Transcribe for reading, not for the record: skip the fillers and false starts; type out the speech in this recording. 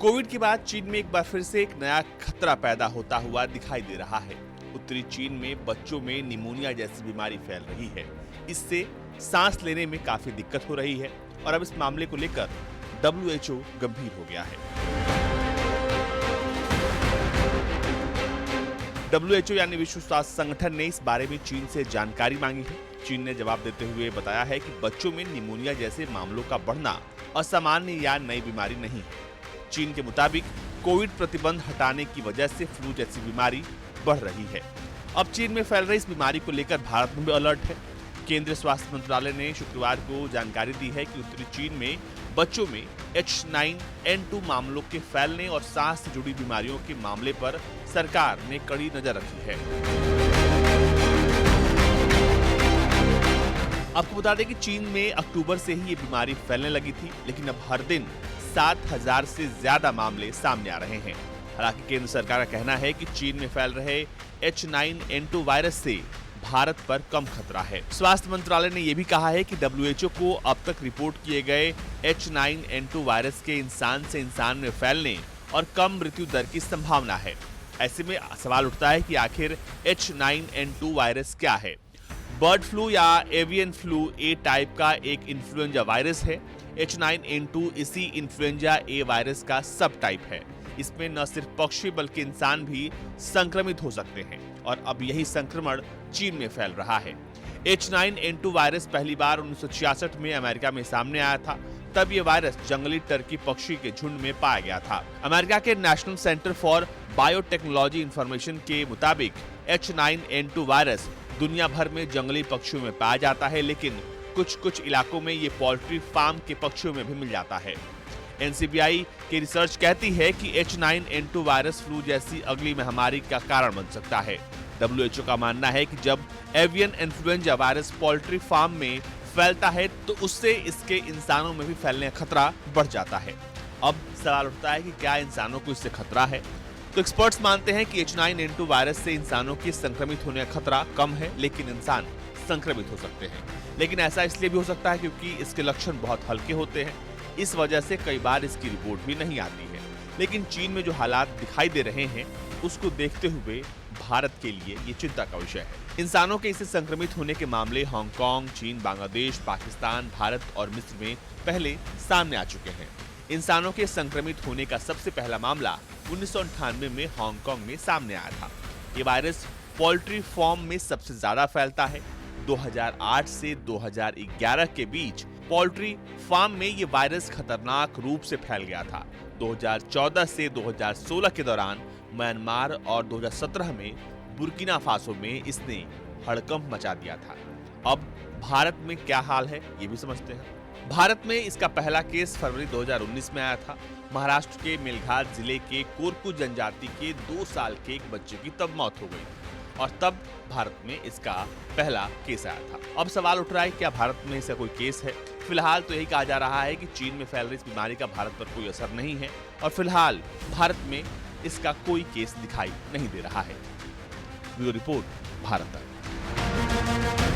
Covid के बाद चीन में एक बार फिर से एक नया खतरा पैदा होता हुआ दिखाई दे रहा है। उत्तरी चीन में बच्चों में निमोनिया जैसी बीमारी फैल रही है। इससे सांस लेने में काफी दिक्कत हो रही है और अब इस मामले को लेकर WHO गंभीर हो गया है। WHO यानी विश्व स्वास्थ्य संगठन ने इस बारे में चीन से जानकारी मांगी है। चीन ने जवाब देते हुए बताया है कि बच्चों में निमोनिया जैसे मामलों का बढ़ना असामान्य या नई बीमारी नहीं है। चीन के मुताबिक कोविड प्रतिबंध हटाने की वजह से फ्लू जैसी बीमारी बढ़ रही है। अब चीन में फैल रही इस बीमारी को लेकर भारत में भी अलर्ट है। केंद्रीय स्वास्थ्य मंत्रालय ने शुक्रवार को जानकारी दी है कि उत्तरी चीन में बच्चों में H9N2 मामलों के फैलने और सांस से जुड़ी बीमारियों के मामले पर सरकार ने कड़ी नजर रखी है। आपको बता दें कि चीन में अक्टूबर से ही ये बीमारी फैलने लगी थी, लेकिन अब हर दिन 7,000 से ज्यादा मामले सामने आ रहे हैं। हालांकि केंद्र सरकार का कहना है कि चीन में फैल रहे H9N2 वायरस से भारत पर कम खतरा है। स्वास्थ्य मंत्रालय ने यह भी कहा है कि WHO को अब तक रिपोर्ट किए गए H9N2 वायरस के इंसान से इंसान में फैलने और कम मृत्यु दर की संभावना है। ऐसे में सवाल उठता है कि आखिर H9N2 वायरस क्या है? बर्ड फ्लू या एवियन फ्लू ए टाइप का एक इन्फ्लुएंजा वायरस है। H9N2 इसी इन्फ्लुएंजा ए वायरस का सब टाइप है। इसमें न सिर्फ पक्षी बल्कि इंसान भी संक्रमित हो सकते हैं और अब यही संक्रमण चीन में फैल रहा है। H9N2 वायरस पहली बार 1966 में अमेरिका में सामने आया था। तब यह वायरस जंगली टर्की पक्षी के झुंड में पाया गया था। अमेरिका के national centre for biotechnology information के मुताबिक H9N2 वायरस दुनिया भर में जंगली पक्षियों में पाया जाता है, लेकिन कुछ इलाकों में ये पोल्ट्री फार्म के पक्षियों में भी मिल जाता है। NCBI की रिसर्च कहती है कि H9N2 वायरस फ्लू जैसी अगली महामारी का कारण बन सकता है। WHO का मानना है कि जब avian influenza virus poultry farm में फैलता है तो उससे इसके इंसानों में भी फैलने का खतरा बढ़ जाता है। अब सवाल उठता है कि क्या इंसानों को इससे खतरा है? तो एक्सपर्ट्स मानते हैं कि H9N2 वायरस से इंसानों के संक्रमित होने का खतरा कम है, लेकिन इंसान संक्रमित हो सकते हैं। लेकिन ऐसा इसलिए भी हो सकता है क्योंकि इसके लक्षण बहुत हल्के होते हैं। इस वजह से कई बार इसकी रिपोर्ट भी नहीं आती है। लेकिन चीन में जो हालात दिखाई दे रहे हैं उसको देखते हुए भारत के लिए ये चिंता का विषय है। इंसानों के इससे संक्रमित होने के मामले हांगकांग, चीन, बांग्लादेश, पाकिस्तान, भारत और मिस्र में पहले सामने आ चुके हैं। इंसानों के संक्रमित होने का सबसे पहला मामला 1998 में हांगकांग में सामने आया था। ये वायरस पोल्ट्री फार्म में सबसे ज्यादा फैलता है। 2008 से 2011 के बीच पोल्ट्री फार्म में ये वायरस खतरनाक रूप से फैल गया था। 2014 से 2016 के दौरान म्यांमार और 2017 में बुर्किना फासो में इसने हड़कंप मचा दिया था। अब भारत में क्या हाल है ये भी समझते हैं। भारत में इसका पहला केस फरवरी 2019 में आया था। महाराष्ट्र के मेलघाट जिले के कोरकू जनजाति के 2 साल के एक बच्चे की तब मौत हो गई और तब भारत में इसका पहला केस आया था। अब सवाल उठ रहा है क्या भारत में ऐसा कोई केस है? फिलहाल तो यही कहा जा रहा है कि चीन में फैल रही इस बीमारी का भारत पर कोई असर नहीं है और फिलहाल भारत में इसका कोई केस दिखाई नहीं दे रहा है। ब्यूरो रिपोर्ट, भारत तक।